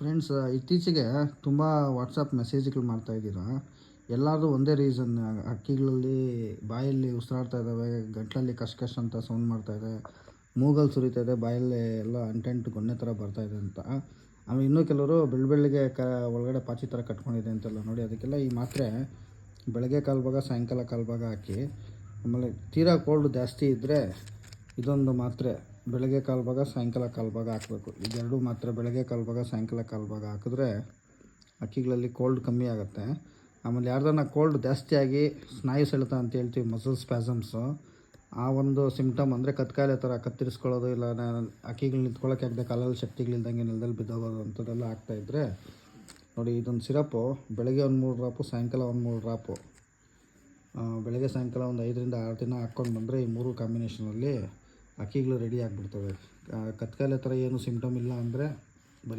Friends, ಇತ್ತೀಚೆಗೆ ತುಂಬ WhatsApp ಮೆಸೇಜ್ಗಳು ಮಾಡ್ತಾಯಿದ್ದೀರಾ. ಎಲ್ಲರದು ಒಂದೇ ರೀಸನ್, ಹಕ್ಕಿಗಳಲ್ಲಿ ಬಾಯಲ್ಲಿ ಉಸಿರಾಡ್ತಾ ಇದ್ದಾವೆ, ಗಂಟಲಲ್ಲಿ ಕಶ್ ಕಶ್ ಅಂತ ಸೌಂಡ್ ಮಾಡ್ತಾಯಿದೆ, ಮೂಗಲ್ಲಿ ಸುರಿತಾ ಇದೆ, ಬಾಯಲ್ಲಿ ಎಲ್ಲ ಅಂಟೆಂಟು ಗೊಣ್ಣೆ ಥರ ಬರ್ತಾಯಿದೆ ಅಂತ. ಆಮೇಲೆ ಇನ್ನೂ ಕೆಲವರು ಬೆಳ್ಳಗೆ ಒಳಗಡೆ ಪಾಚಿ ಥರ ಕಟ್ಕೊಂಡಿದೆ ಅಂತೆಲ್ಲ ನೋಡಿ. ಅದಕ್ಕೆಲ್ಲ ಈ ಮಾತ್ರೆ ಬೆಳಗ್ಗೆ ಕಾಲು ಭಾಗ ಸಾಯಂಕಾಲ ಕಾಲು ಭಾಗ ಹಾಕಿ. ಆಮೇಲೆ ತೀರಾ ಕೋಲ್ಡ್ ಜಾಸ್ತಿ ಇದ್ದರೆ ಇದೊಂದು ಮಾತ್ರೆ ಬೆಳಗ್ಗೆ ಕಾಲು ಭಾಗ ಸಾಯಂಕಾಲ ಕಾಲು ಭಾಗ ಹಾಕಬೇಕು. ಇದೆರಡು ಮಾತ್ರೆ ಬೆಳಗ್ಗೆ ಕಾಲು ಭಾಗ ಸಾಯಂಕಾಲ ಕಾಲು ಭಾಗ ಹಾಕಿದ್ರೆ ಹಕ್ಕಿಗಳಲ್ಲಿ ಕೋಲ್ಡ್ ಕಮ್ಮಿ ಆಗುತ್ತೆ. ಆಮೇಲೆ ಯಾರ್ದನ್ನ ಕೋಲ್ಡ್ ಜಾಸ್ತಿ ಆಗಿ ಸ್ನಾಯು ಸೆಳೆತ ಅಂತ ಹೇಳ್ತೀವಿ, ಮಸಲ್ ಸ್ಪ್ಯಾಸಮ್ಸು, ಆ ಒಂದು ಸಿಮ್ಟಮ್ ಅಂದರೆ ಕತ್ಕಾಯಿಲೆ ಥರ ಕತ್ತರಿಸ್ಕೊಳ್ಳೋದು, ಇಲ್ಲ ಹಕ್ಕಿಗಳು ನಿಂತ್ಕೊಳ್ಳೋಕೆ ಆಗದೆ ಕಾಲಲ್ಲಿ ಶಕ್ತಿಗಳಿಲ್ದಂಗೆ ನೆಲದಲ್ಲಿ ಬಿದ್ದೋಗೋದು ಅಂಥದ್ದೆಲ್ಲ ಆಗ್ತಾಯಿದ್ರೆ ನೋಡಿ, ಇದೊಂದು ಸಿರಪ್ಪು ಬೆಳಗ್ಗೆ ಒಂದು 3 ಡ್ರಾಪು, ಸಾಯಂಕಾಲ ಒಂದು 3 ಡ್ರಾಪು, ಬೆಳಗ್ಗೆ ಸಾಯಂಕಾಲ ಒಂದು 5ರಿಂದ 6 ದಿನ ಹಾಕ್ಕೊಂಡು ಬಂದರೆ ಈ 3 ಕಾಂಬಿನೇಷನಲ್ಲಿ ಹಕ್ಕಿಗಳು ರೆಡಿ ಆಗಿಬಿಡ್ತವೆ. ಕತ್ಕಾಯಿಲೆ ಥರ ಏನು ಸಿಮ್ಟಮ್ ಇಲ್ಲ ಅಂದರೆ